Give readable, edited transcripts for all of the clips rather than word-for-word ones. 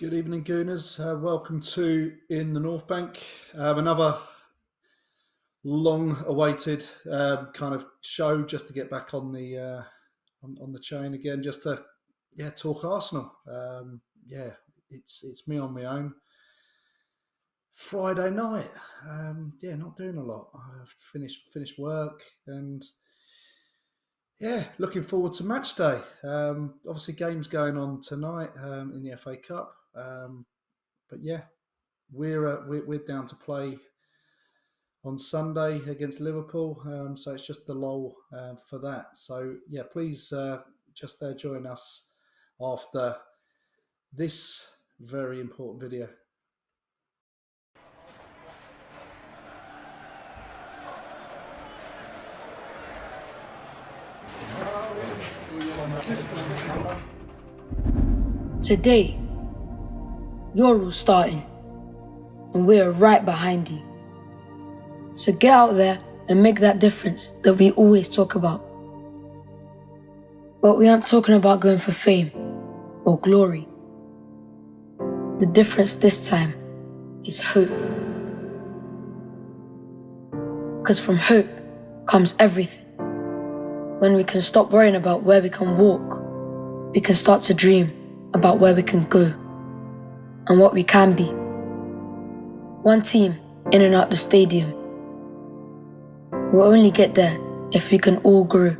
Good evening, Gooners. Welcome to In the North Bank. Another long-awaited kind of show just to get back on the chain again, just to talk Arsenal. It's me on my own. Friday night, not doing a lot. I've finished work and looking forward to match day. Obviously, games going on tonight in the FA Cup. But yeah, we're down to play on Sunday against Liverpool, so it's just the lull for that. So yeah, please just join us after this very important video. Today, you're all starting, and we're right behind you. So get out there and make that difference that we always talk about. But we aren't talking about going for fame or glory. The difference this time is hope. Because from hope comes everything. When we can stop worrying about where we can walk, we can start to dream about where we can go and what we can be. One team in and out the stadium. We'll only get there if we can all grow.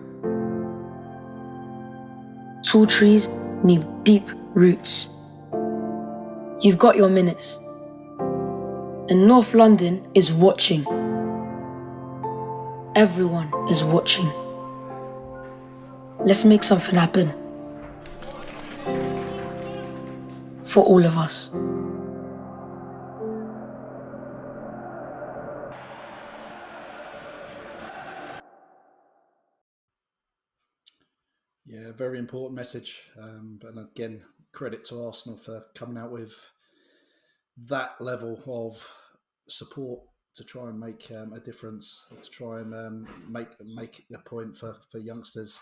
Tall trees need deep roots. You've got your minutes. And North London is watching. Everyone is watching. Let's make something happen. For all of us. Yeah, very important message. And again, credit to Arsenal for coming out with that level of support to try and make a difference, to try and make a point for youngsters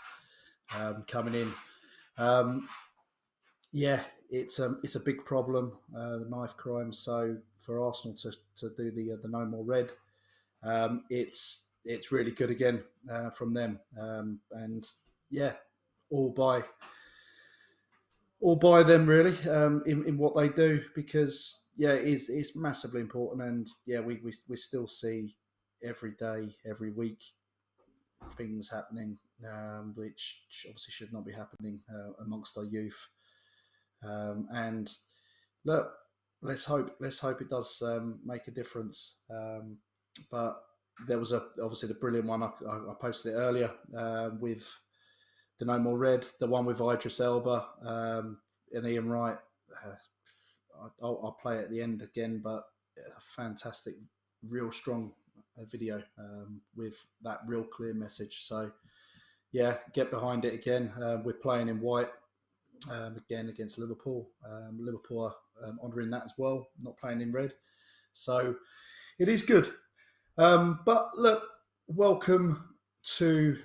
coming in. It's a big problem, the knife crime. So for Arsenal to do the no more red, it's really good again from them, and yeah, all by them really in what they do, because it's massively important, and we still see every day, every week, things happening which obviously should not be happening amongst our youth. And look, let's hope it does make a difference. But there was obviously the brilliant one I posted it earlier with the No More Red, the one with Idris Elba and Ian Wright. I'll play it at the end again, but a fantastic, real strong video with that real clear message. So yeah, get behind it again. We're playing in white again against Liverpool. Liverpool are honouring that as well, not playing in red. So it is good. But look, welcome to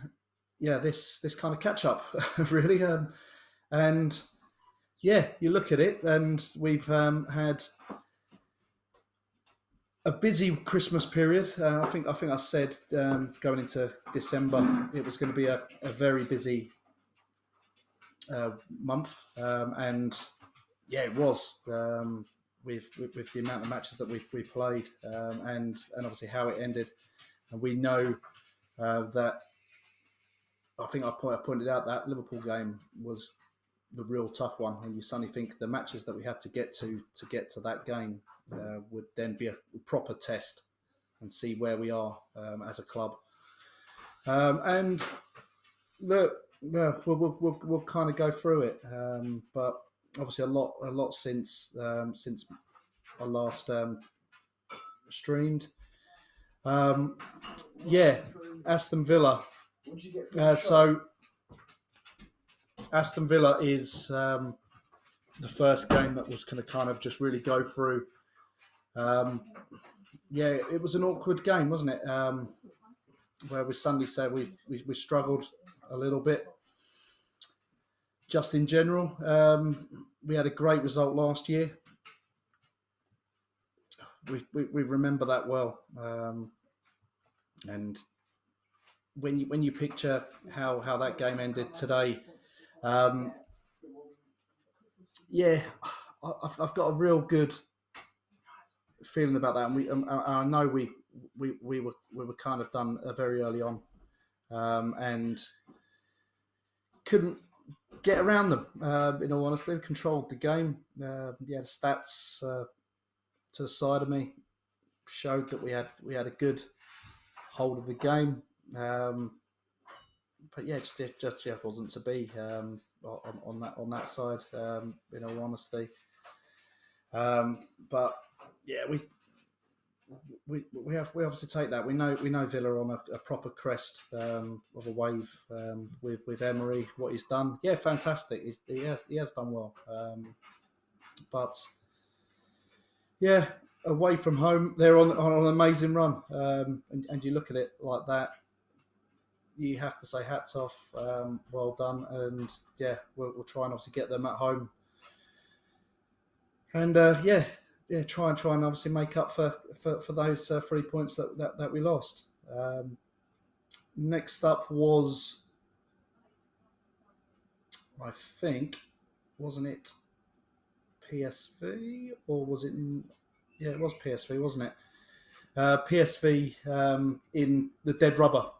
this kind of catch up, really. And yeah, you look at it, and we've had a busy Christmas period. I think I said going into December it was going to be a very busy month, and yeah, it was with the amount of matches that we played, and obviously how it ended. And we know that I think I pointed out that Liverpool game was the real tough one, and you suddenly think the matches that we had to get to that game would then be a proper test and see where we are as a club. And look, we'll kind of go through it, but obviously a lot since I last streamed. Aston Villa. So Aston Villa is the first game that was going to kind of just really go through. It was an awkward game, wasn't it? Where we suddenly said we struggled a little bit. Just in general, we had a great result last year we remember that well. And when you picture how that game ended today, um, yeah, I've got a real good feeling about that, and I know we were kind of done very early on, and couldn't get around them. In all honesty, we controlled the game. Yeah, the stats to the side of me showed that we had a good hold of the game. But yeah, just wasn't to be on that side. In all honesty, but yeah, we obviously take that. We know Villa are on a proper crest of a wave with Emery. What he's done, yeah, fantastic. He has done well, but yeah, away from home, they're on an amazing run, and you look at it like that, you have to say hats off, well done, and yeah, we'll try and obviously get them at home, and try and obviously make up for those 3 points that we lost. Next up was, I think, wasn't it PSV or was it? Yeah, it was PSV, wasn't it? PSV in the dead rubber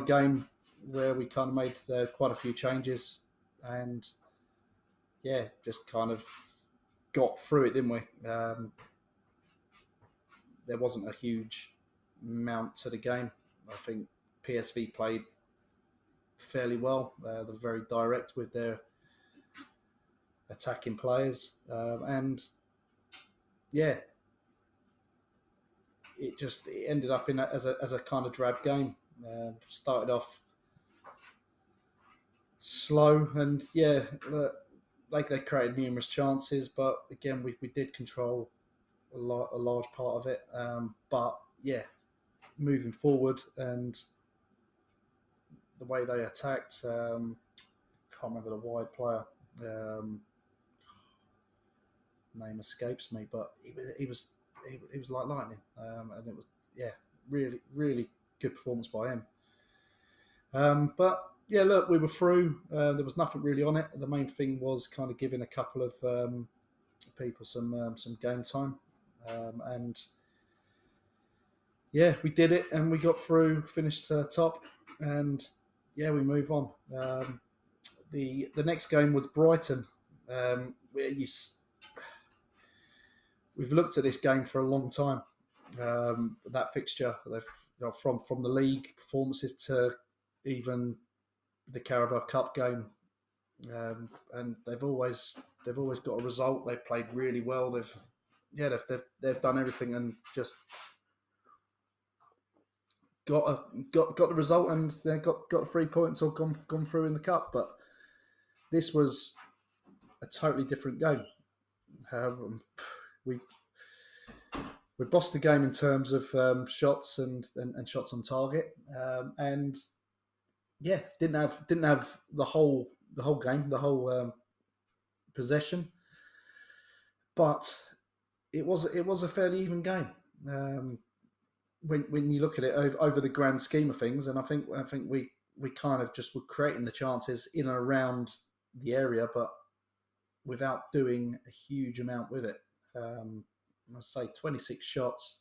game where we kind of made quite a few changes and yeah, just kind of got through it, didn't we? There wasn't a huge amount to the game. I think PSV played fairly well. They're very direct with their attacking players, and yeah, it ended up as a kind of drab game. Started off slow, and yeah, like they created numerous chances, but again, we did control a large part of it. But yeah, moving forward and the way they attacked, can't remember the wide player. Name escapes me, but he was like lightning, and it was yeah, really really good performance by him. But yeah, look, we were through. There was nothing really on it. The main thing was kind of giving a couple of people some game time, and yeah, we did it, and we got through, finished top, and yeah, we move on. The next game was Brighton, where we've looked at this game for a long time. That fixture, from the league performances to even the Carabao Cup game, and they've always got a result. They've played really well. They've done everything and just got the result, and they got 3 points or gone through in the cup. But this was a totally different game. We we bossed the game in terms of shots and shots on target, and yeah, didn't have the whole game, the whole possession, but it was a fairly even game. When you look at it over the grand scheme of things, and I think we kind of just were creating the chances in and around the area, but without doing a huge amount with it. I say 26 shots.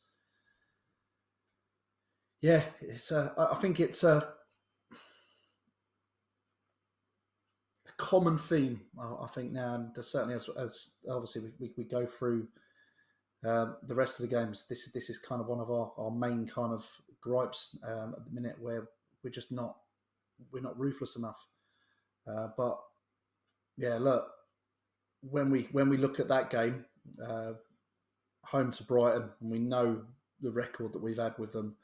Yeah, I think it's a common theme. I think now, and certainly as obviously we go through the rest of the games, this is kind of one of our main kind of gripes at the minute, where we're not ruthless enough. But yeah, look, when we look at that game, home to Brighton, and we know the record that we've had with them,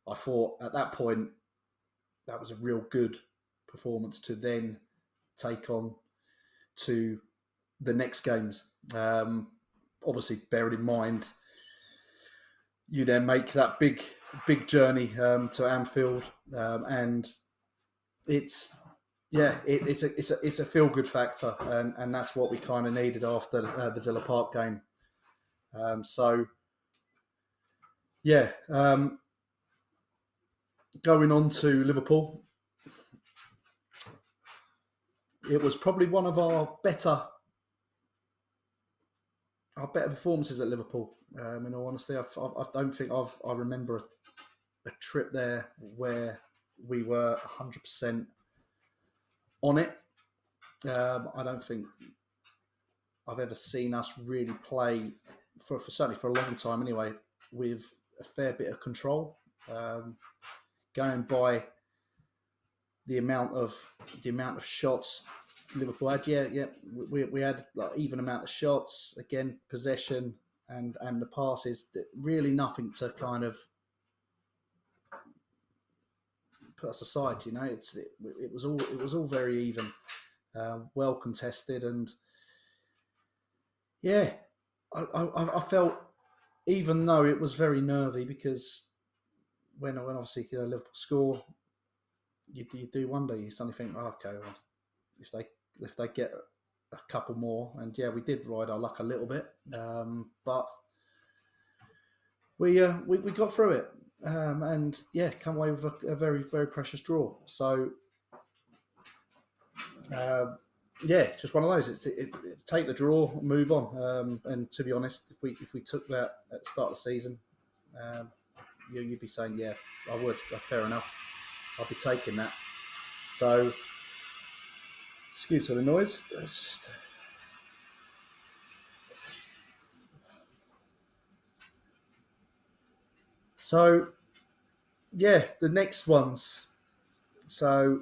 I thought at that point that was a real good performance to then take on to the next games. Obviously, bearing in mind you then make that big journey to Anfield, and it's it's a feel good factor, and that's what we kind of needed after the Villa Park game. So yeah, going on to Liverpool, it was probably one of our better performances at Liverpool. In all honesty, I don't think I remember a trip there where we were 100% on it. I don't think I've ever seen us really play for certainly for a long time anyway with a fair bit of control. Going by the amount of shots Liverpool had, we had like even amount of shots again, possession and the passes. Really nothing to kind of put us aside. It was all very even, well contested, and yeah, I felt, even though it was very nervy, because when obviously Liverpool score, you do wonder. You suddenly think, oh, okay, well, if they get a couple more, and yeah, we did ride our luck a little bit, but we got through it, and yeah, come away with a very very precious draw. So uh, yeah, just one of those. Take the draw, move on. And to be honest, if we took that at the start of the season, um, you'd be saying, yeah, I would. Fair enough. I'll be taking that. So, excuse the noise. So, yeah, the next ones. So,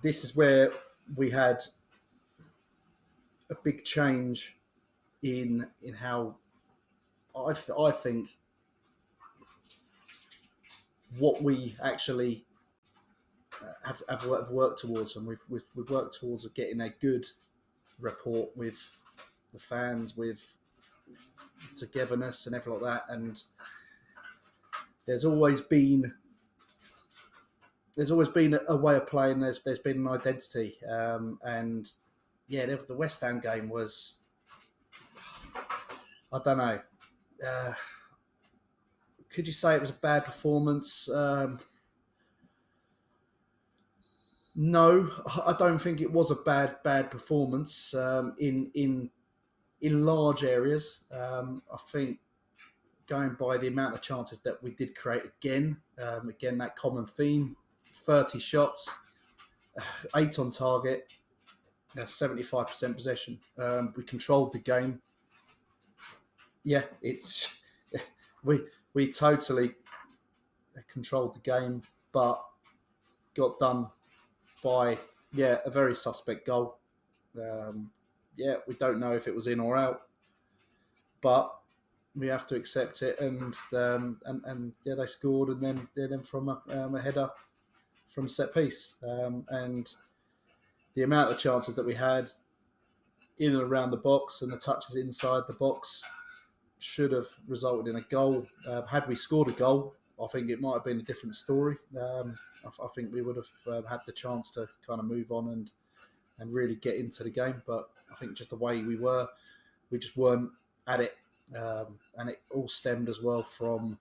this is where we had a big change in how I think what we actually have worked towards, and we've worked towards getting a good rapport with the fans, with togetherness and everything like that. And there's always been a way of playing. There's been an identity, and yeah, the West Ham game was, I don't know. Uh, could you say it was a bad performance? No, I don't think it was a bad performance, in large areas. I think, going by the amount of chances that we did create again that common theme: 30 shots, 8 on target, 75% possession. We controlled the game. Yeah, it's we we totally controlled the game, but got done by, a very suspect goal. Yeah, we don't know if it was in or out, but we have to accept it. And yeah, they scored, and then from a header from set piece, and the amount of chances that we had in and around the box and the touches inside the box should have resulted in a goal. Had we scored a goal, I think it might have been a different story. I think we would have had the chance to kind of move on and really get into the game. But I think just the way we just weren't at it. And it all stemmed as well from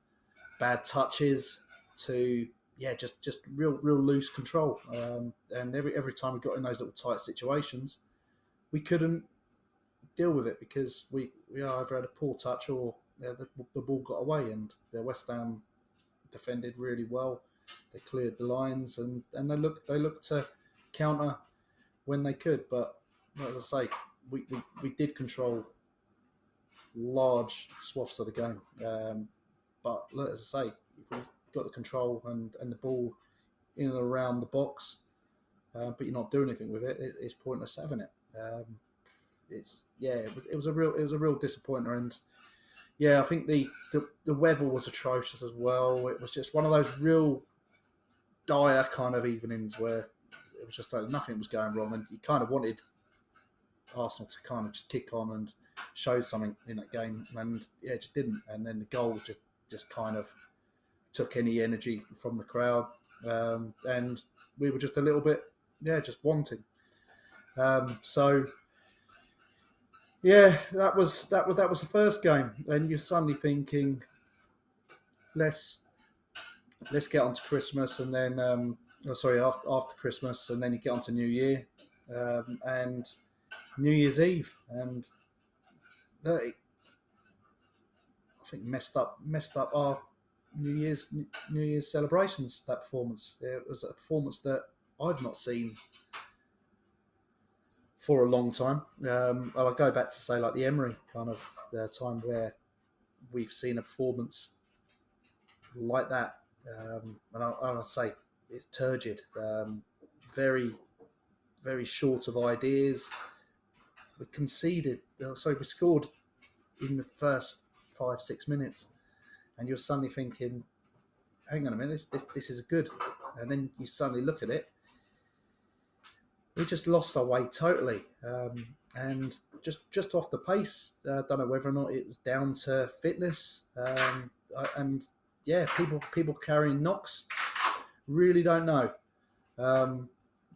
bad touches to, just real loose control. And every time we got in those little tight situations, we couldn't deal with it because we either had a poor touch or the ball got away. And the West Ham defended really well. They cleared the lines, and they looked to counter when they could. But as I say, we did control large swaths of the game. But as I say, if we got the control and the ball in and around the box, but you're not doing anything with it, it's pointless having it. It was a real disappointer. And yeah, I think the weather was atrocious as well. It was just one of those real dire kind of evenings where it was just like nothing was going wrong, and you kind of wanted Arsenal to kind of just kick on and show something in that game, and yeah, it just didn't. And then the goal just kind of took any energy from the crowd, and we were just a little bit, just wanting. So Yeah, that was the first game, and you're suddenly thinking, let's let's get on to Christmas, and then sorry, after Christmas, and then you get on to New Year, and New Year's Eve, and I think messed up our New Year's celebrations. That performance, it was a performance that I've not seen for a long time. I'll go back to say like the Emery kind of time where we've seen a performance like that, and I'd say it's turgid, very very short of ideas. We conceded, sorry, we scored in the first 5 6 minutes, and you're suddenly thinking, hang on a minute, this is good, and then you suddenly look at it, we just lost our way totally, and just off the pace. Don't know whether or not it was down to fitness, and yeah, people carrying knocks. Really don't know.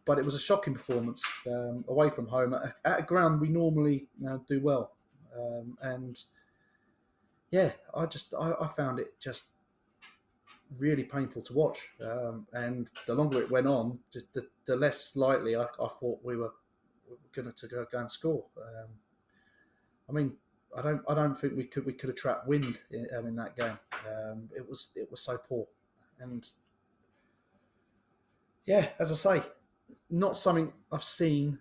But it was a shocking performance away from home at a ground we normally do well, and yeah, I found it just really painful to watch. And the longer it went on, the less likely I thought we were going to go and score. I mean, I don't think we could have trapped wind in that game. It was so poor, and yeah, as I say, not something I've seen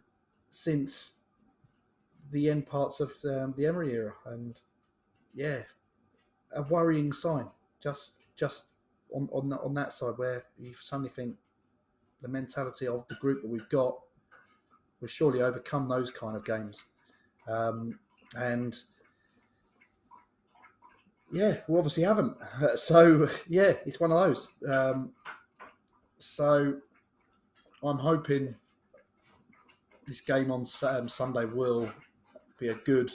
since the end parts of the Emery era, and yeah, a worrying sign. Just on that side where you suddenly think the mentality of the group that we've got, we've surely overcome those kind of games, and yeah, we obviously haven't. So yeah, it's one of those. So I'm hoping this game on Sunday will be a good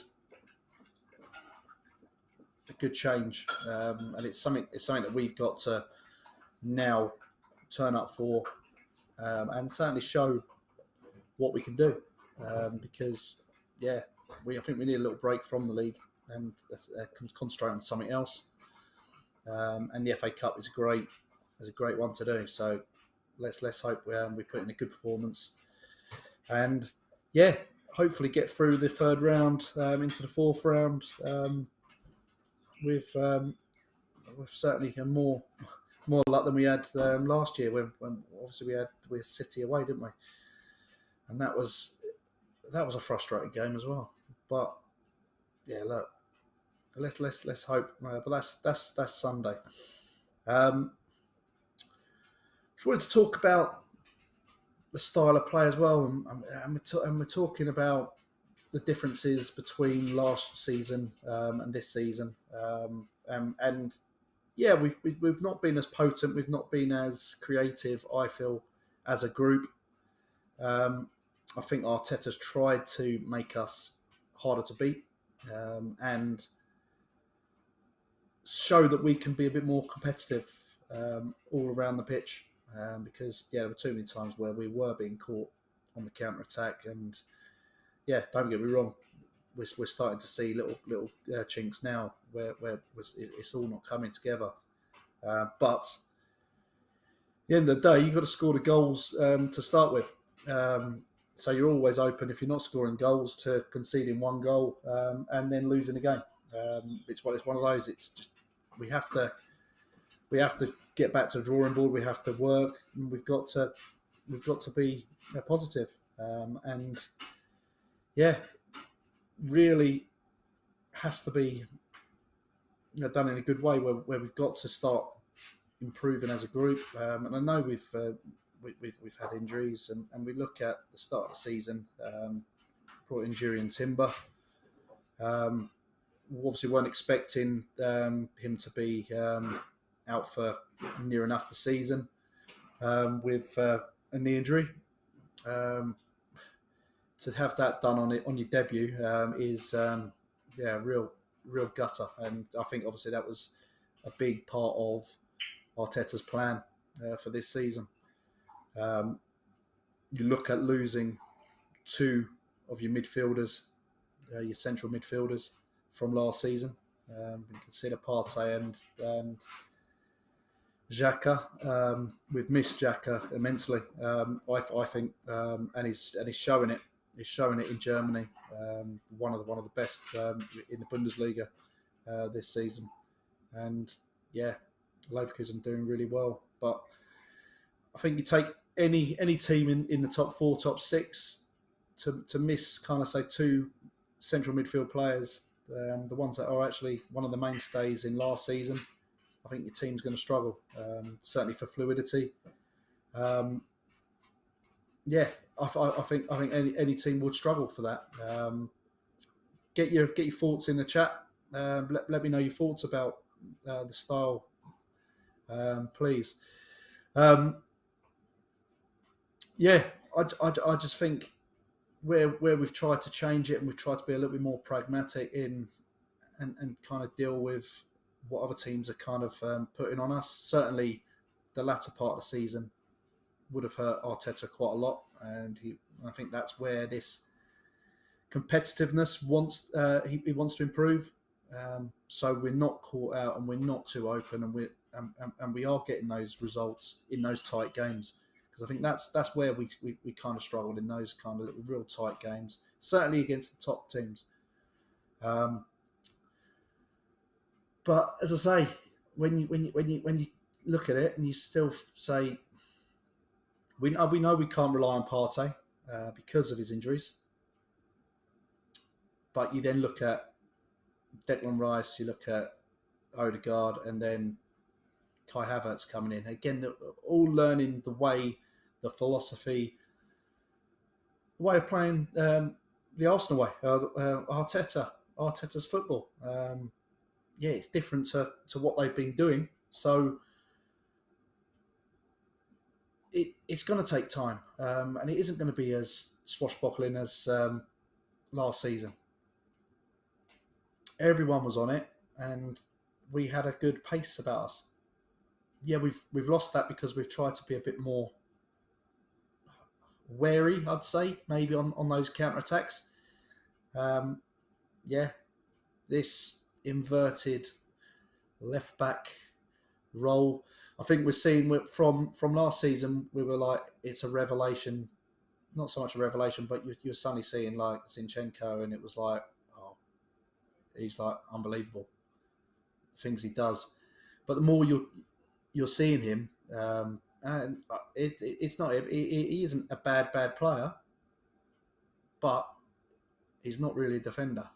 change, and it's something that we've got to now turn up for, and certainly show what we can do, because yeah, I think we need a little break from the league and concentrate on something else. And the FA Cup is a great one to do. So let's hope we put in a good performance, and yeah, hopefully get through the third round into the fourth round, with certainly more luck than we had last year when obviously we had City away, didn't we? And that was a frustrating game as well. But yeah, look, let's hope. But that's Sunday. Um, just wanted to talk about the style of play as well, and we're talking about the differences between last season and this season, and yeah, we've not been as potent, we've not been as creative, I feel, as a group. I think Arteta's tried to make us harder to beat, and show that we can be a bit more competitive all around the pitch. Because yeah, there were too many times where we were being caught on the counter attack, and yeah, don't get me wrong, we're starting to see little chinks now where it's all not coming together. But at the end of the day, you've got to score the goals to start with. So you're always open, if you're not scoring goals, to conceding one goal and then losing the game. It's one of those. It's just we have to get back to the drawing board. We have to work. And we've got to be positive. And yeah, really has to be done in a good way where we've got to start improving as a group. And I know we've had injuries, and we look at the start of the season, brought injury in Timber. We obviously weren't expecting him to be out for near enough the season with a knee injury. To have that done on your debut is yeah, real gutter, and I think obviously that was a big part of Arteta's plan for this season. You look at losing two of your midfielders your central midfielders from last season. You consider Partey and Xhaka. We've missed Xhaka immensely. I think, and he's showing it. He's showing it in Germany. One of the best in the Bundesliga this season, and yeah, Leverkusen doing really well. But I think you take any team in the top four, top six, to miss kind of say two central midfield players, the ones that are actually one of the mainstays in last season. I think your team's going to struggle, certainly for fluidity. Yeah, I think any team would struggle for that. Get your thoughts in the chat. Let me know your thoughts about the style, please. Yeah, I just think where we've tried to change it and we've tried to be a little bit more pragmatic in and kind of deal with what other teams are kind of putting on us. Certainly, the latter part of the season would have hurt Arteta quite a lot, and I think that's where this competitiveness he wants to improve. So we're not caught out and we're not too open, and we are getting those results in those tight games. Because I think that's where we kind of struggled in those kind of little real tight games, certainly against the top teams. But as I say, when you look at it and you still say we know we can't rely on Partey because of his injuries, but you then look at Declan Rice, you look at Odegaard, and then Kai Havertz coming in again, all learning the philosophy, the way of playing the Arsenal way, Arteta's football. Yeah, it's different to what they've been doing. So it's going to take time, and it isn't going to be as swashbuckling as last season. Everyone was on it, and we had a good pace about us. Yeah, we've lost that because we've tried to be a bit more wary, I'd say, maybe on those counter-attacks. Yeah, this inverted left-back role, I think we're seeing from last season, we were like, it's a revelation. Not so much a revelation, but you're suddenly seeing like Zinchenko, and it was like, oh, he's like unbelievable, the things he does. But the more you're seeing him, and it's not he isn't a bad player, but he's not really a defender.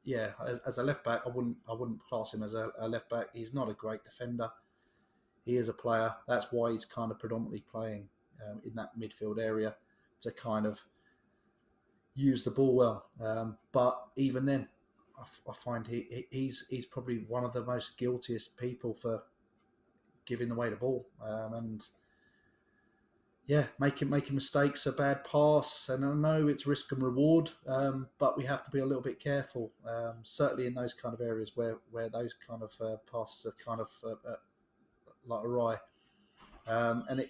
Yeah, as a left back, I wouldn't class him as a left back. He's not a great defender. He is a player. That's why he's kind of predominantly playing in that midfield area to kind of use the ball well. But even then, I find he's probably one of the most guiltiest people for giving away the ball, and yeah, making mistakes, a bad pass, and I know it's risk and reward, but we have to be a little bit careful, certainly in those kind of areas where those kind of passes are kind of like awry, and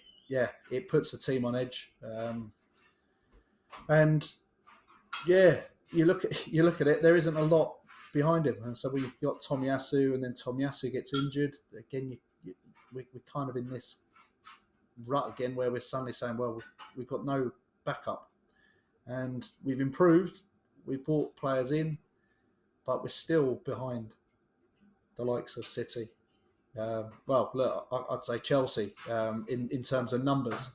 it puts the team on edge, and yeah, you look at it, there isn't a lot behind him, and so we've got Tomiyasu, and then Tomiyasu gets injured again. We're kind of in this rut again where we're suddenly saying, well, we've got no backup, and we've improved, we brought players in, but we're still behind the likes of City. Well, look, I'd say Chelsea in terms of numbers.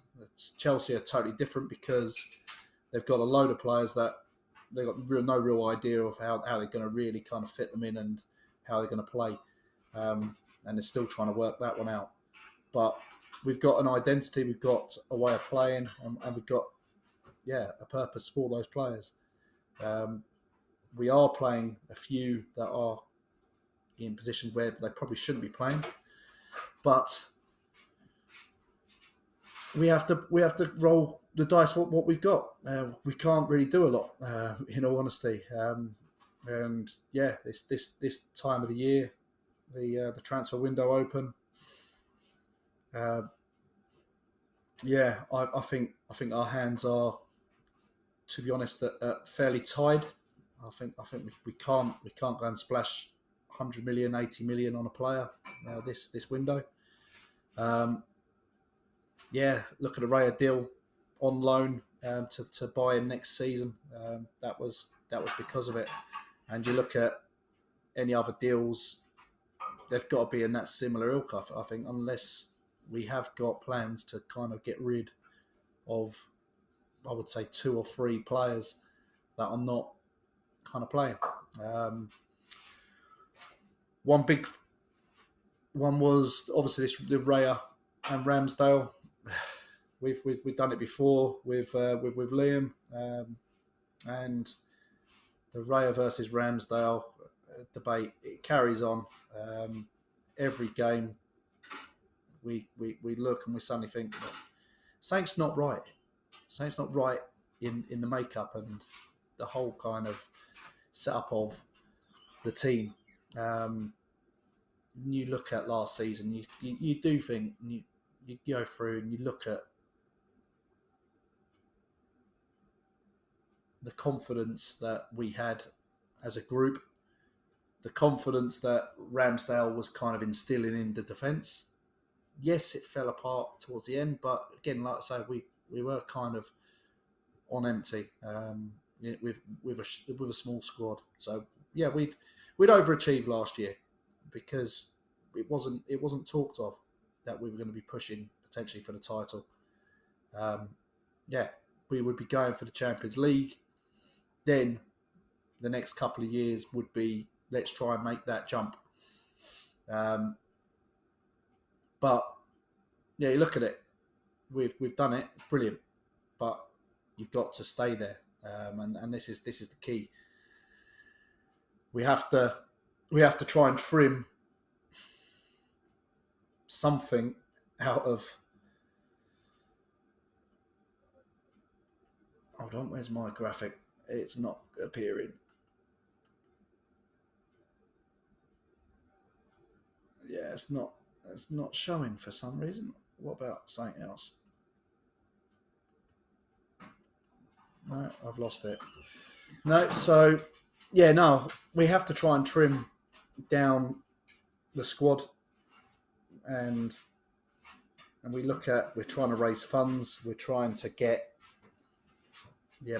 Chelsea are totally different because they've got a load of players that they've got no real idea of how they're going to really kind of fit them in and how they're going to play, and they're still trying to work that one out. But we've got an identity, we've got a way of playing, and we've got a purpose for those players. We are playing a few that are in positions where they probably shouldn't be playing, but we have to roll the dice what we've got. We can't really do a lot, in all honesty. And yeah, this time of the year, the transfer window open. I think our hands are to be honest, fairly tied. I think we can't go and splash 100 million, 80 million on a player this window. Um, yeah, look at a Raya deal on loan to buy him next season. That was because of it. And you look at any other deals, they've got to be in that similar ilk. I think, unless we have got plans to kind of get rid of, I would say, 2 or 3 players that are not kind of playing. Um, one big one was obviously the Raya and Ramsdale. We've done it before with Liam, and the Raya versus Ramsdale debate, it carries on. Every game we look and we suddenly think that something's not right. Something's not right in the makeup and the whole kind of setup of the team. You look at last season, you do think, you go through and you look at the confidence that we had as a group, the confidence that Ramsdale was kind of instilling in the defence. Yes, it fell apart towards the end, but again, like I say, we were kind of on empty with a small squad. So yeah, we'd overachieved last year because it wasn't talked of that we were going to be pushing potentially for the title. Um, yeah, we would be going for the Champions League. Then the next couple of years would be, let's try and make that jump. Um, but yeah, you look at it, we've done it, it's brilliant, but you've got to stay there, and this is the key. We have to try and trim something out of. Hold on, where's my graphic? It's not appearing. Yeah, it's not showing for some reason. What about something else? No, I've lost it. No, so yeah, no, we have to try and trim down the squad, and we're trying to raise funds, we're trying to get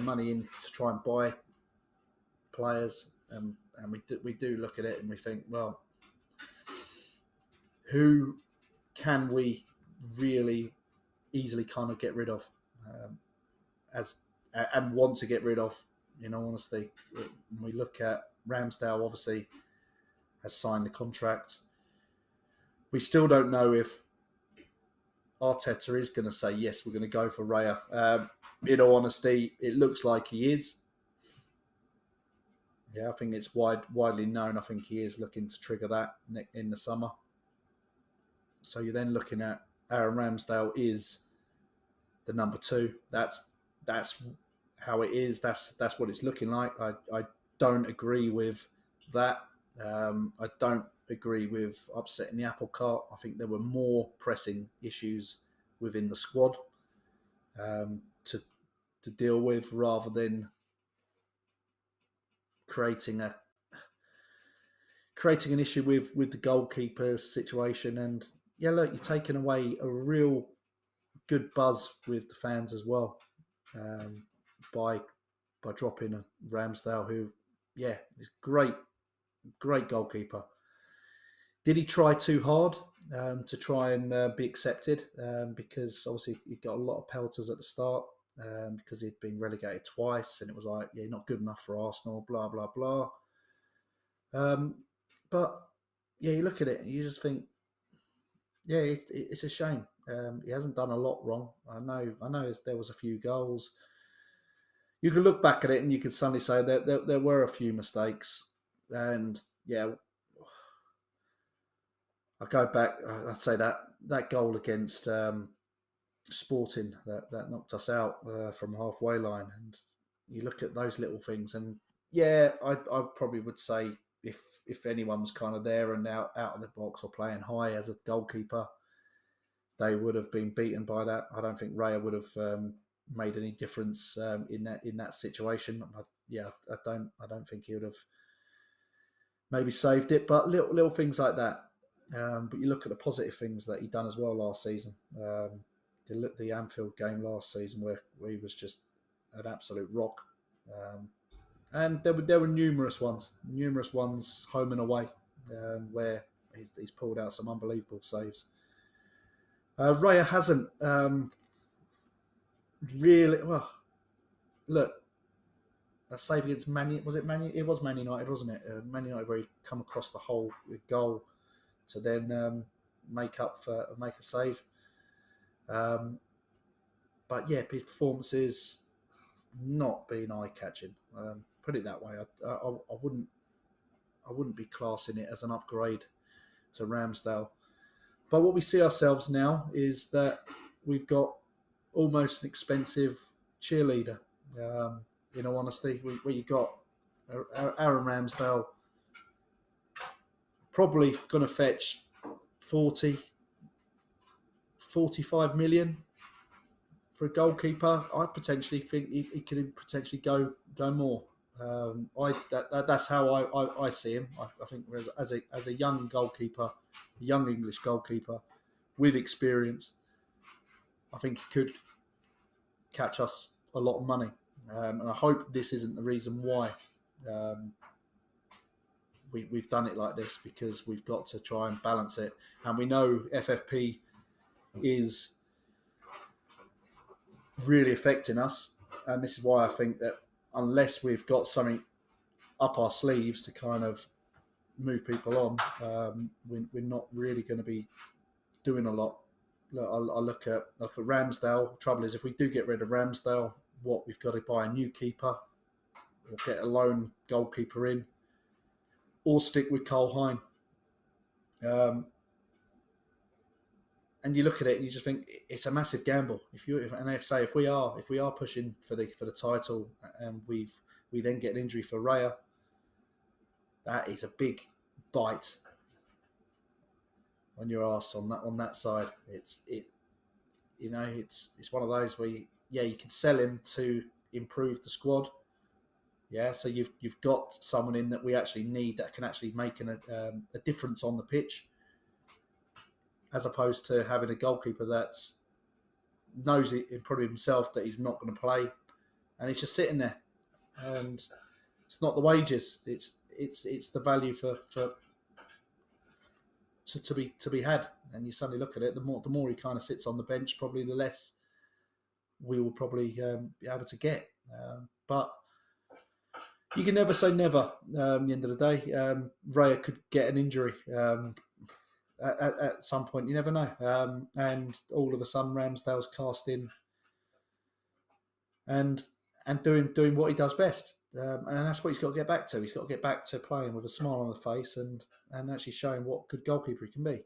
money in to try and buy players, and we do look at it and we think, well, who can we really easily kind of get rid of, as and want to get rid of. In all honesty, when we look at Ramsdale, obviously has signed the contract. We still don't know if Arteta is going to say yes, we're going to go for Raya. In all honesty, it looks like he is. Yeah, I think it's widely known. I think he is looking to trigger that in the summer. So you're then looking at Aaron Ramsdale is the number 2. That's how it is. That's what it's looking like. I don't agree with that. I don't agree with upsetting the apple cart. I think there were more pressing issues within the squad to deal with, rather than creating an issue with the goalkeeper situation. And yeah, look, you're taking away a real good buzz with the fans as well, by dropping a Ramsdale, who, yeah, is great goalkeeper. Did he try too hard to try and be accepted? Because obviously he got a lot of pelters at the start, because he'd been relegated twice, and it was like, yeah, not good enough for Arsenal, blah blah blah. But yeah, you look at it and you just think, yeah, it's a shame. He hasn't done a lot wrong. I know there was a few goals. You can look back at it and you can suddenly say that there were a few mistakes. And yeah, I go back. I'd say that goal against Sporting that knocked us out from halfway line, and you look at those little things, and yeah, I probably would say if anyone was kind of there and out of the box or playing high as a goalkeeper, they would have been beaten by that. I don't think Raya would have made any difference in that situation. I don't think he would have maybe saved it, but little things like that. But you look at the positive things that he done as well last season. The Anfield game last season where he was just an absolute rock. And there were numerous ones home and away, where he's pulled out some unbelievable saves. Raya hasn't really. Well, look, a save against Man. Was it Man? It was Man United, wasn't it? Man United, where he come across the whole goal to then make a save. But yeah, his performances not been eye catching. Put it that way. I wouldn't be classing it as an upgrade to Ramsdale. But what we see ourselves now is that we've got almost an expensive cheerleader. In all honesty, where you got Aaron Ramsdale probably going to fetch 40, 45 million for a goalkeeper. I potentially think he could potentially go more. That's how I see him. I think as a young goalkeeper, a young English goalkeeper with experience, I think he could catch us a lot of money. And I hope this isn't the reason why we've done it like this, because we've got to try and balance it. And we know FFP is really affecting us. And this is why I think that unless we've got something up our sleeves to kind of move people on, we're not really going to be doing a lot. I look at Ramsdale. Trouble is, if we do get rid of Ramsdale, we've got to buy a new keeper, or get a lone goalkeeper in, or stick with Cole Hine. And you look at it and you just think it's a massive gamble. And I say if we are pushing for the title, and we then get an injury for Raya, that is a big bite on your arse on that side. It's one of those where you can sell him to improve the squad. Yeah, so you've got someone in that we actually need, that can actually make a difference on the pitch, as opposed to having a goalkeeper that knows it in probably himself that he's not going to play, and he's just sitting there. And it's not the wages; it's the value to be had. And you suddenly look at it, the more he kind of sits on the bench, probably the less we will probably be able to get. But you can never say never. At the end of the day, Raya could get an injury at some point. You never know. And all of a sudden, Ramsdale's cast in and doing what he does best. And that's what he's got to get back to. He's got to get back to playing with a smile on the face and actually showing what good goalkeeper he can be.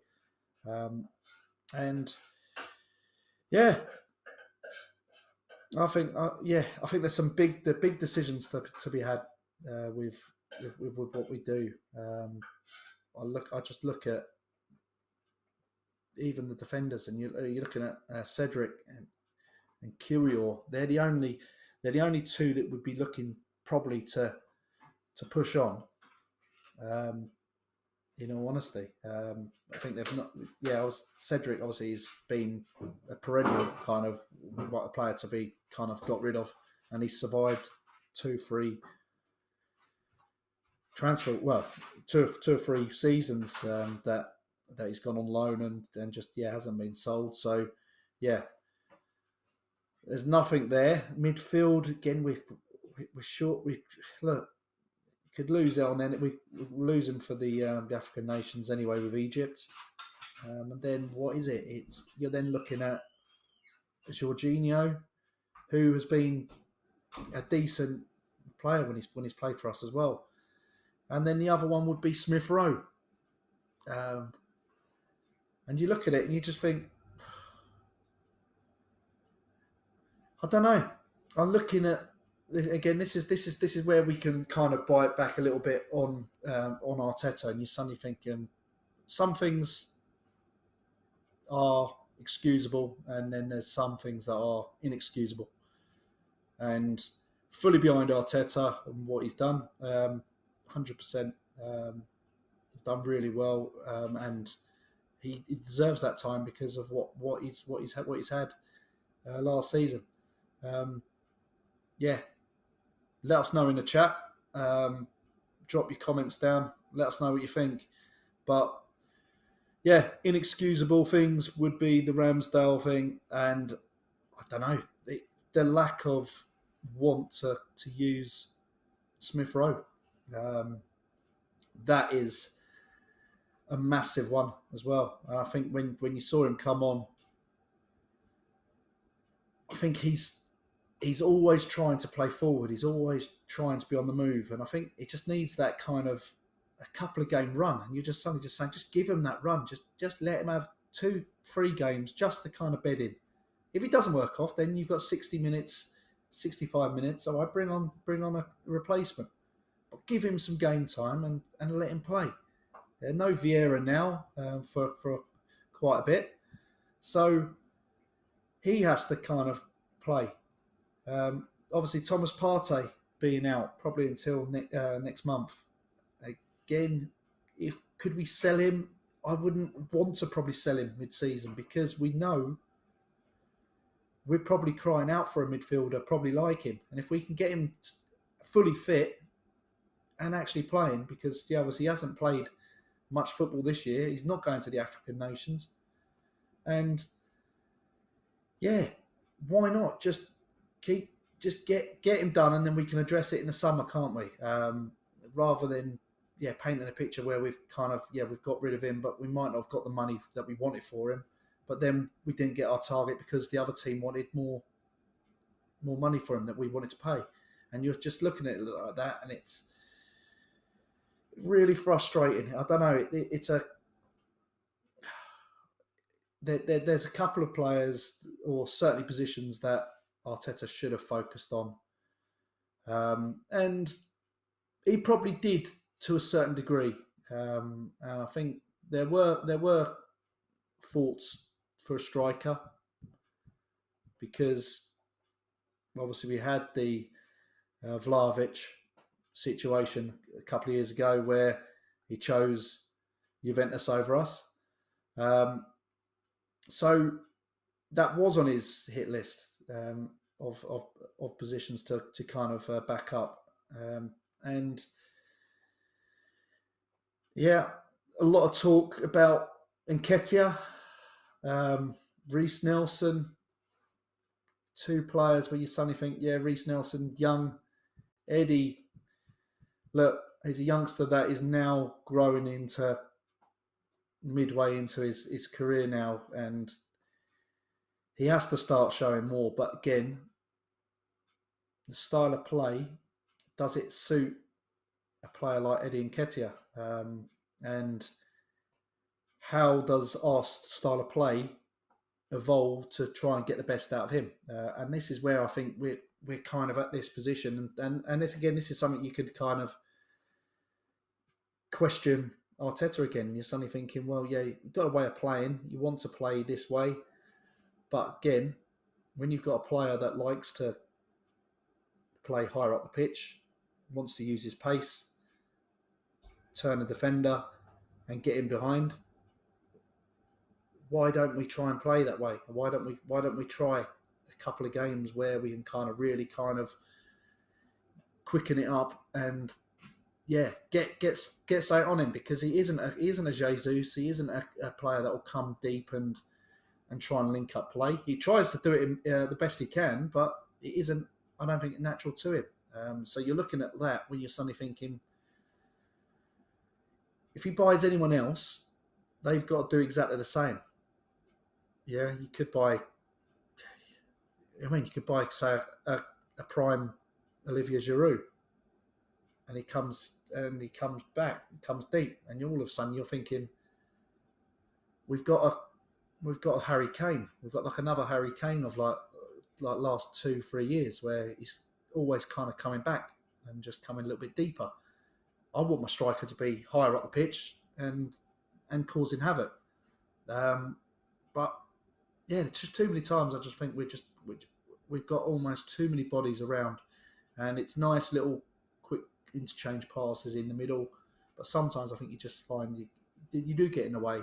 And yeah, I think there's some big decisions to be had with what we do. I just look at even the defenders, and you're looking at Cedric and Kirior. They're the only two that would be looking probably to push on. In all honesty, I think they've not. Yeah, Cedric obviously has been a perennial kind of what a player to be kind of got rid of, and he's survived 2-3 transfer. Well, two or three seasons that he's gone on loan and just hasn't been sold. So yeah, there's nothing there. Midfield again, we're short. We look. Could lose El Neni. We lose him for the African nations anyway with Egypt. And then what is it? You're then looking at Jorginho, who has been a decent player when he's played for us as well. And then the other one would be Smith Rowe. And you look at it and you just think, I don't know. I'm looking at. Again, this is where we can kind of bite back a little bit on Arteta, and you're suddenly thinking some things are excusable, and then there's some things that are inexcusable. and fully behind Arteta and what he's done. 100%. He's done really well, and he deserves that time because of what he's had last season. Yeah, let us know in the chat. Drop your comments down. Let us know what you think. But yeah, inexcusable things would be the Ramsdale thing, and I don't know the lack of want to use Smith Rowe. That is a massive one as well. And I think when you saw him come on, I think he's always trying to play forward. He's always trying to be on the move, and I think it just needs that kind of a couple of game run. And you're just suddenly just saying, just give him that run. Just let him have 2-3 games just to kind of bed in. If it doesn't work off, then you've got 60 minutes, 65 minutes. All right, bring on a replacement, but give him some game time and let him play. No Vieira now for quite a bit, so he has to kind of play. Obviously, Thomas Partey being out probably until next month. Again, could we sell him? I wouldn't want to probably sell him mid-season because we know we're probably crying out for a midfielder, probably like him. And if we can get him fully fit and actually playing, because obviously he hasn't played much football this year. He's not going to the African nations. And yeah, why not just get him done, and then we can address it in the summer, can't we? Rather than painting a picture where we've kind of we've got rid of him, but we might not have got the money that we wanted for him. But then we didn't get our target because the other team wanted more money for him that we wanted to pay. And you're just looking at it like that, and it's really frustrating. I don't know. There's a couple of players, or certainly positions, that Arteta should have focused on, and he probably did to a certain degree. And I think there were faults for a striker, because obviously we had the Vlahovic situation a couple of years ago where he chose Juventus over us. So that was on his hit list of positions to kind of back up. And yeah, a lot of talk about Nketiah, Reece Nelson, 2 players where you suddenly think, Reece Nelson, young. Eddie, look, he's a youngster that is now growing into midway into his career now, and he has to start showing more. But again, the style of play, does it suit a player like Eddie Nketiah? And how does our style of play evolve to try and get the best out of him? And this is where I think we're kind of at this position. And this is something you could kind of question Arteta again. You're suddenly thinking, well, you've got a way of playing. You want to play this way. But again, when you've got a player that likes to play higher up the pitch, wants to use his pace, turn a defender and get in behind, why don't we try and play that way? Why don't we try a couple of games where we can kind of really kind of quicken it up and get something on him, because he isn't a Jesus. He isn't a player that will come deep and try and link up play. He tries to do it the best he can, but it isn't, I don't think, natural to him. So you're looking at that when you're suddenly thinking, if he buys anyone else, they've got to do exactly the same. Yeah, you could buy, say, a prime Olivier Giroud, and he comes back, comes deep, and all of a sudden you're thinking, we've got a Harry Kane. We've got like another Harry Kane of like last 2-3 years, where he's always kind of coming back and just coming a little bit deeper. I want my striker to be higher up the pitch and causing havoc. But yeah, just too many times I just think we've got almost too many bodies around, and it's nice little quick interchange passes in the middle, but sometimes I think you just find you do get in the way.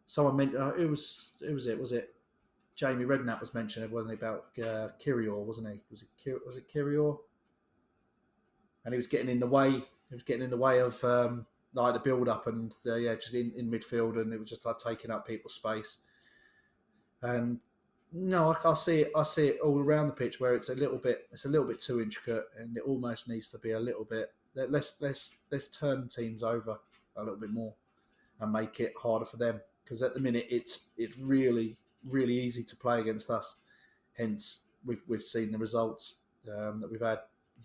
Someone meant was it Jamie Redknapp was mentioning, wasn't it, about Kyrgios, wasn't he? Was it Kyrgios? And he was getting in the way. He was getting in the way of like the build up and just in midfield, and it was just like taking up people's space. And no, I see it. I see it all around the pitch where it's a little bit too intricate, and it almost needs to be a little bit. Let's turn teams over a little bit more and make it harder for them, because at the minute it's really easy to play against us. Hence, we've seen the results that we've had.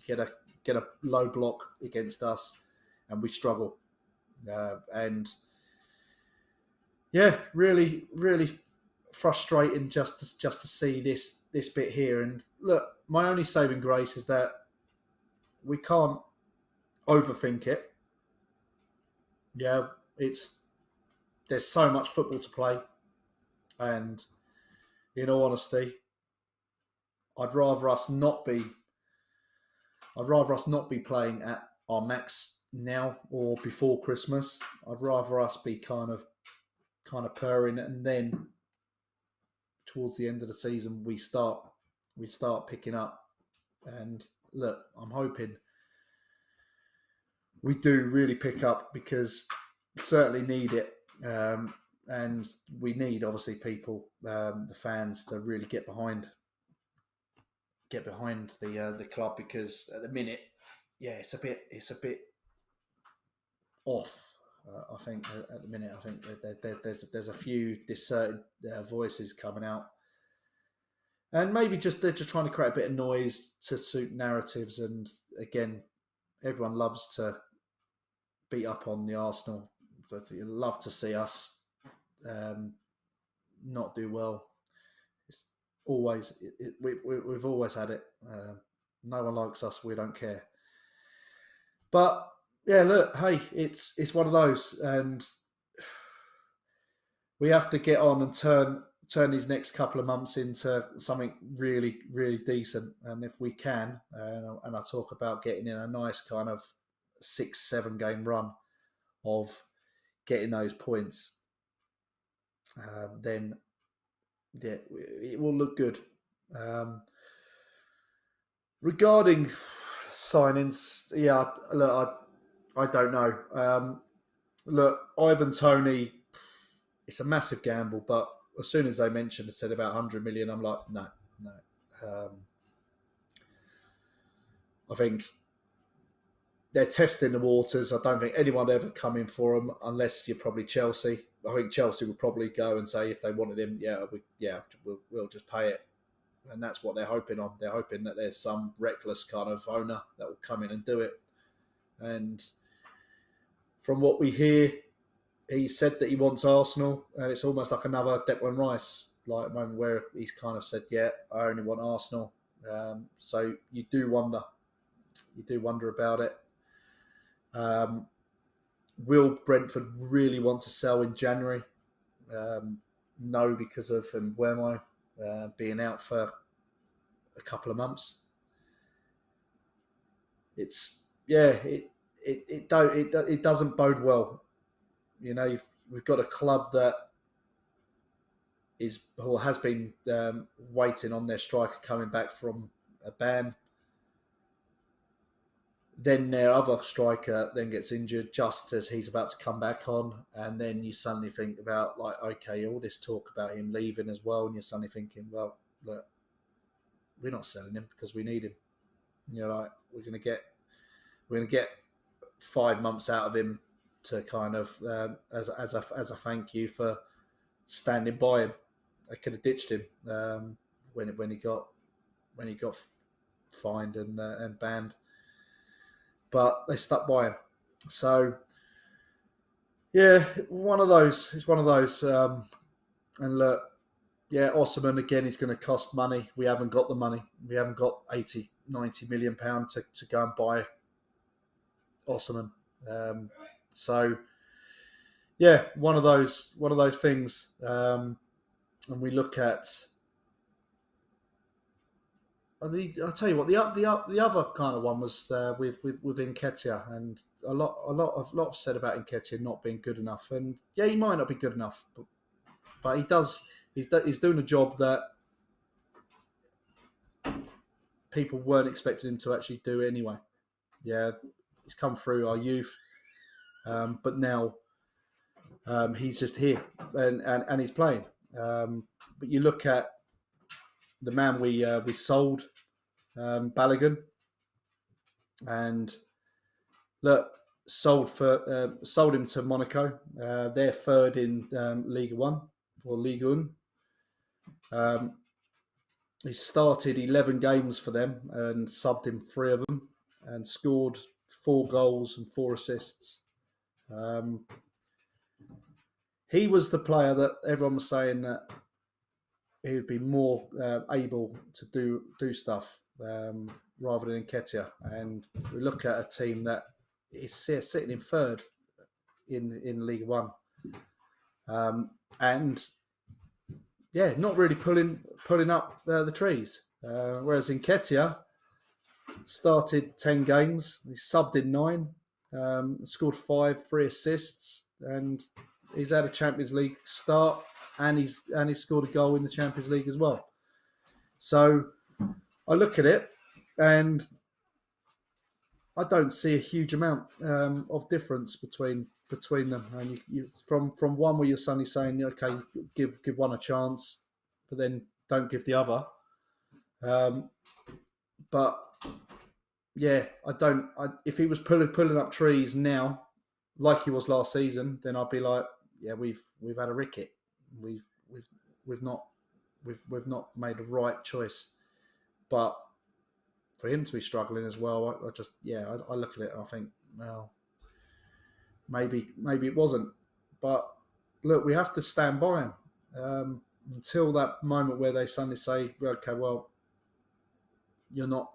You get a low block against us, and we struggle. And yeah, really frustrating just to see this bit here. And look, my only saving grace is that we can't overthink it. Yeah, there's so much football to play, and in all honesty, I'd rather us not be playing at our max now or before Christmas. I'd rather us be kind of purring, and then towards the end of the season we start picking up. And look, I'm hoping we do really pick up, because certainly need it. And we need, obviously, people, the fans, to really get behind the club, because at the minute, it's a bit off. I think at the minute, I think there's a few discerted voices coming out, and maybe they're just trying to create a bit of noise to suit narratives. And again, everyone loves to beat up on the Arsenal. But you love to see us not do well. It's always we've always had it. No one likes us. We don't care. But yeah, look, hey, it's one of those, and we have to get on and turn these next couple of months into something really decent. And if we can, and I talk about getting in a nice kind of 6-7 game run of getting those points, then yeah, it will look good. Regarding signings, yeah, look, I don't know. Look, Ivan Toney, it's a massive gamble, but as soon as they mentioned it said about 100 million, I'm like, no. I think they're testing the waters. I don't think anyone would ever come in for him, unless you're probably Chelsea. I think Chelsea would probably go and say, if they wanted him, we'll just pay it. And that's what they're hoping on. They're hoping that there's some reckless kind of owner that will come in and do it. And from what we hear, he said that he wants Arsenal, and it's almost like another Declan Rice like moment where he's kind of said, "Yeah, I only want Arsenal." So you do wonder about it. Will Brentford really want to sell in January? No, because of Mbeumo being out for a couple of months. It doesn't bode well. You know, we've got a club that has been waiting on their striker coming back from a ban. Then their other striker then gets injured just as he's about to come back on, and then you suddenly think about, like, okay, all this talk about him leaving as well, and you're suddenly thinking, well, look, we're not selling him because we need him. You know, like, we're going to get 5 months out of him to kind of as a thank you for standing by him. I could have ditched him when he got fined and banned, but they stuck by him. So yeah, one of those. It's one of those. And look, yeah, Osimhen again is going to cost money. We haven't got the money. We haven't got 80, 90 million pounds to go and buy Osimhen. So yeah, one of those things. And we look at I'll tell you what. The other kind of one was with Nketiah, and a lot of said about Nketiah not being good enough. And yeah, he might not be good enough, but he does. He's doing a job that people weren't expecting him to actually do anyway. Yeah, he's come through our youth, but now he's just here and he's playing. But you look at the man we sold, Balogun, and look, sold him to Monaco. They're third in Ligue 1 or Ligue 1. He started 11 games for them and subbed in 3 of them and scored 4 goals and 4 assists. He was the player that everyone was saying that he would be more able to do stuff rather than Nketiah. And we look at a team that is sitting in third in League One, and yeah, not really pulling up the trees. Whereas Nketiah started 10 games, he subbed in 9, scored 5, 3 assists, and he's had a Champions League start, and he's scored a goal in the Champions League as well. So I look at it, and I don't see a huge amount of difference between them. And you from one where you're suddenly saying, okay, give one a chance, but then don't give the other. But yeah, if he was pulling up trees now, like he was last season, then I'd be like, yeah, we've had a ricket. We've not made the right choice. But for him to be struggling as well, I look at it and I think, well, maybe it wasn't. But look, we have to stand by him until that moment where they suddenly say, okay, well, you're not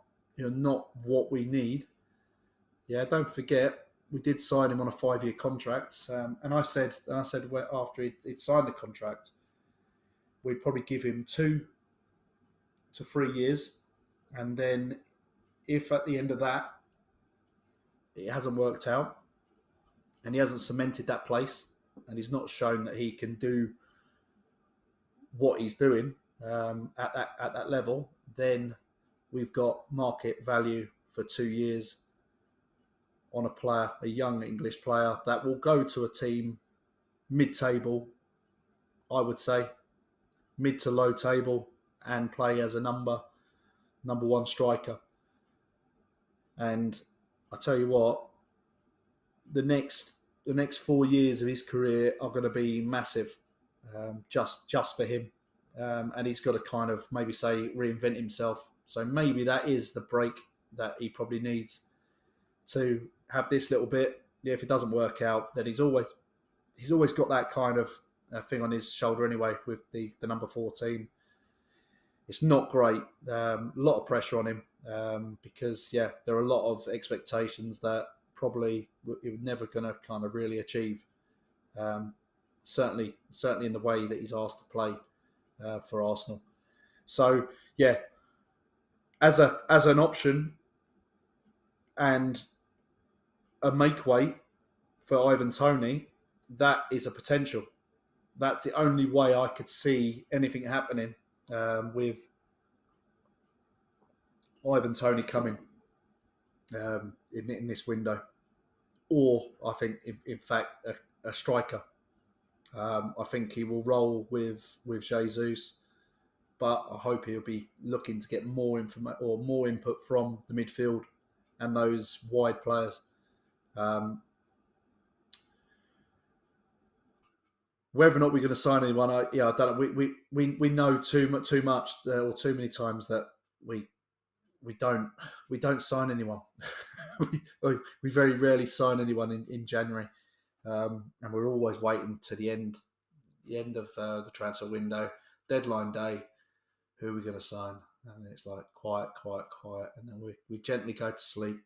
what we need. Yeah, don't forget, we did sign him on a 5-year contract, and I said after he'd signed the contract, we'd probably give him 2 to 3 years, and then if at the end of that it hasn't worked out, and he hasn't cemented that place, and he's not shown that he can do what he's doing at that level, then we've got market value for 2 years on a player, a young English player that will go to a team mid-table, I would say, mid to low table, and play as a number 1 striker. And I tell you what, the next 4 years of his career are going to be massive, just for him. And he's got to kind of maybe say reinvent himself. So maybe that is the break that he probably needs to have this little bit. Yeah, if it doesn't work out, then he's always got that kind of thing on his shoulder anyway with the number 14. It's not great. A lot of pressure on him because there are a lot of expectations that probably he was never going to kind of really achieve. Certainly in the way that he's asked to play for Arsenal. So yeah, as an option and a make weight for Ivan Toney, that is a potential. That's the only way I could see anything happening with Ivan Toney coming in this window. Or I think, in fact, a striker. I think he will roll with Jesus, but I hope he'll be looking to get more input from the midfield and those wide players. Whether or not we're going to sign anyone, I don't know. We know too much or too many times that we don't sign anyone. we very rarely sign anyone in January, and we're always waiting to the end of the transfer window, deadline day. Who are we going to sign? And it's like quiet, and then we gently go to sleep,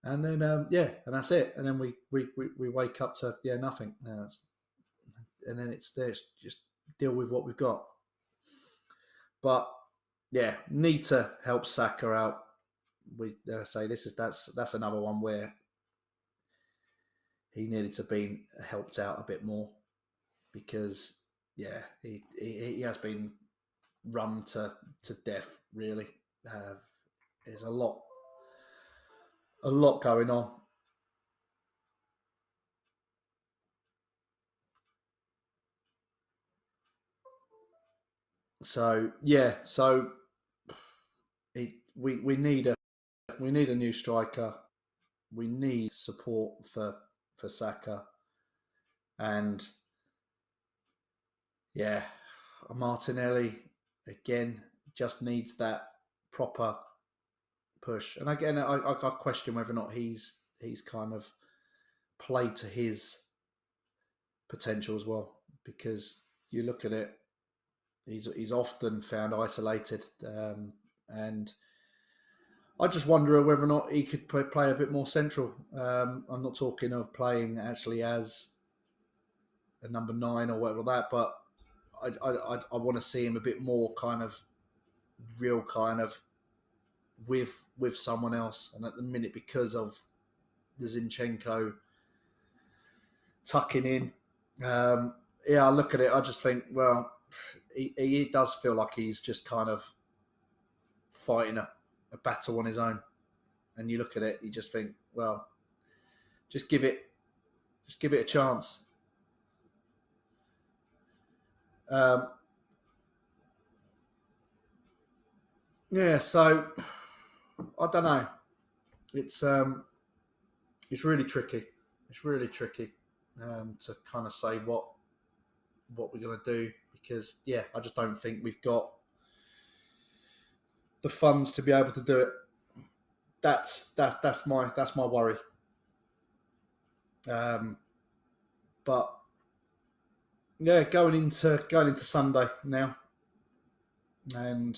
and then and that's it. And then we wake up to nothing. And then it's just deal with what we've got. But yeah, need to help Saka out. We say that's another one where he needed to be helped out a bit more because yeah, he has been run to death really. Uh, there's a lot going on. So yeah, so we need a new striker. We need support for Saka, and yeah, Martinelli again just needs that proper push. And again, I question whether or not he's kind of played to his potential as well because you look at it, he's often found isolated, and I just wonder whether or not he could play a bit more central. I'm not talking of playing actually as a number 9 or whatever that, but I want to see him a bit more kind of real kind of with someone else. And at the minute, because of the Zinchenko tucking in, yeah, I look at it, I just think, well, he does feel like he's just kind of fighting a battle on his own. And you look at it, you just think, well, just give it, just give it a chance. Um, yeah, so I don't know. It's um, it's really tricky. It's really tricky to kind of say what we're going to do because yeah, I just don't think we've got the funds to be able to do it. That's my worry. Um, but yeah, going into Sunday now, and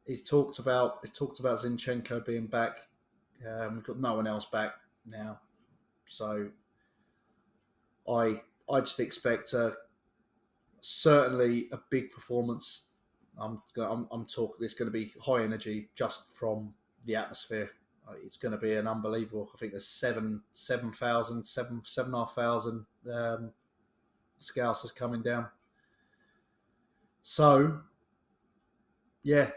he's talked about Zinchenko being back. We've got no one else back now, so I just expect certainly a big performance. I'm talking. It's going to be high energy just from the atmosphere. It's going to be an unbelievable. I think there's 7,500 Scousers coming down. So yeah,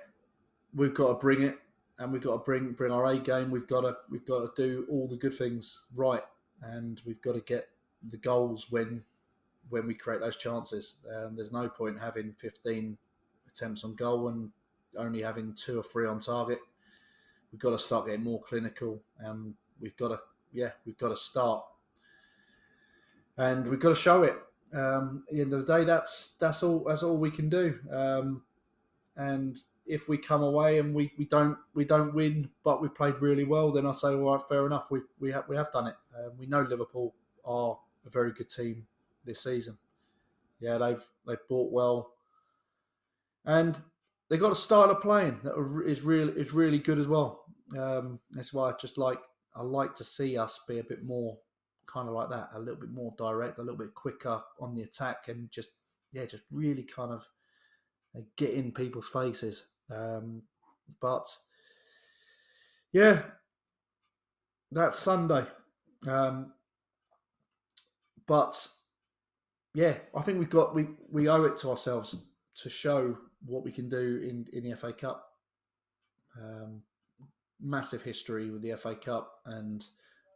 we've got to bring it, and we've got to bring our A game. We've got to do all the good things right, and we've got to get the goals when we create those chances. There's no point having 15 attempts on goal and only having 2 or 3 on target. We've got to start getting more clinical, and we've got to start, and we've got to show it. At the end of the day, that's all we can do. And if we come away and we don't win, but we played really well, then I say, all right, fair enough. We have done it. We know Liverpool are a very good team this season. Yeah, they've bought well, and they've got a style of playing that is really good as well. That's why I like to see us be a bit more kind of like that, a little bit more direct, a little bit quicker on the attack, and just really kind of get in people's faces. But yeah, that's Sunday. Um, but yeah, I think we owe it to ourselves to show what we can do in the FA Cup. Um, Massive history with the FA Cup and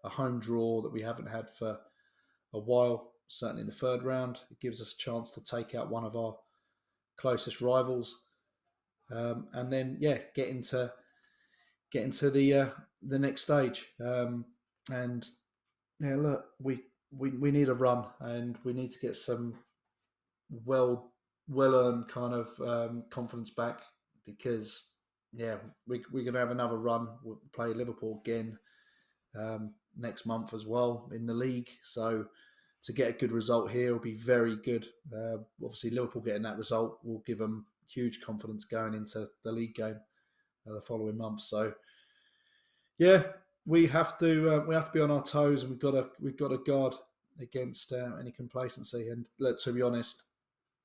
a home draw that we haven't had for a while. Certainly in the third round, it gives us a chance to take out one of our closest rivals, and then yeah, get into the next stage. And yeah, look, we need a run, and we need to get some well earned kind of confidence back because yeah, we're going to have another run. We'll play Liverpool again next month as well in the league. So to get a good result here will be very good. Obviously, Liverpool getting that result will give them huge confidence going into the league game the following month. So yeah, we have to be on our toes, and we've got to guard against any complacency. And to be honest,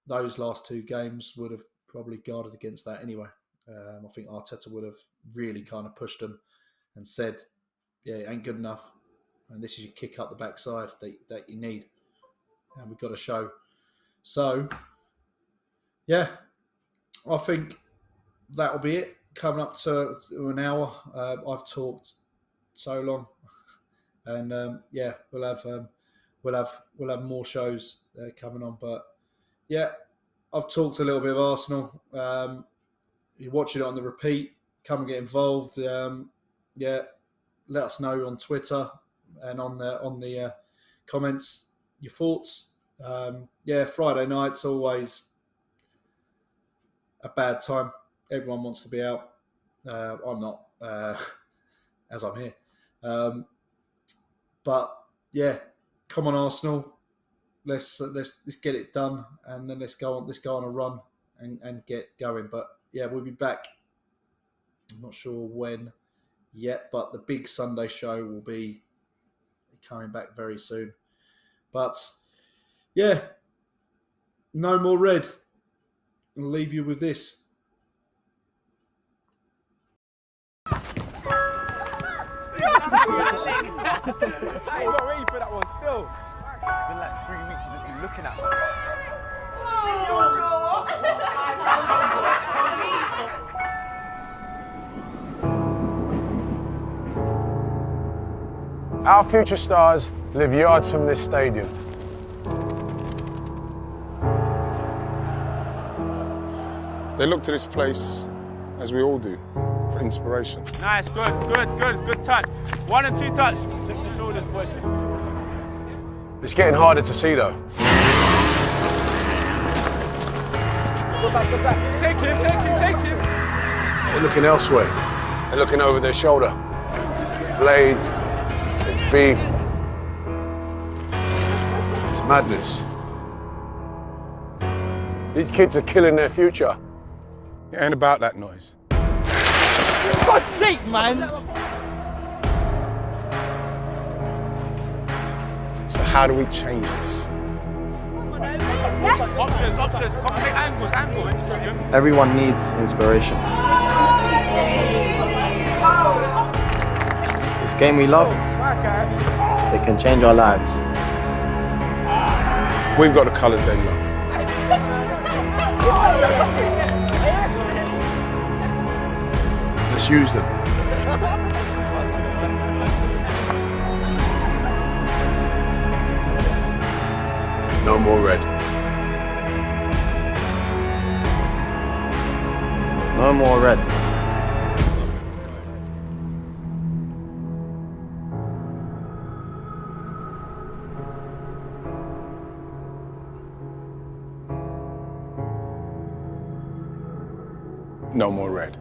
those last 2 games would have probably guarded against that anyway. I think Arteta would have really kind of pushed them and said, yeah, it ain't good enough. And this is your kick up the backside that you need. And we've got to show. So, yeah, I think that'll be it. Coming up to an hour. I've talked so long. And yeah, we'll have more shows coming on. But yeah, I've talked a little bit of Arsenal. You're watching it on the repeat. Come and get involved. Yeah, let us know on Twitter and on the comments your thoughts. Yeah, Friday night's always a bad time. Everyone wants to be out. I'm not, as I'm here. But yeah, come on Arsenal. Let's get it done, and then let's go on a run and get going. But yeah, we'll be back. I'm not sure when yet, but the big Sunday show will be coming back very soon. But yeah, no more red. I'll leave you with this. I ain't got ready for that one still. It's been like 3 weeks, you just been looking at me. Our future stars live yards from this stadium. They look to this place, as we all do, for inspiration. Nice, good touch. 1 and 2 touch. Check the shoulders, boy. It's getting harder to see though. Go back. Take him. They're looking elsewhere. They're looking over their shoulder. It's blades, it's beef, it's madness. These kids are killing their future. It ain't about that noise. For God's sake, man! So how do we change this? Options. Complete angles. Everyone needs inspiration. This game we love, it can change our lives. We've got the colours they love. Let's use them. No more red. No more red. No more red.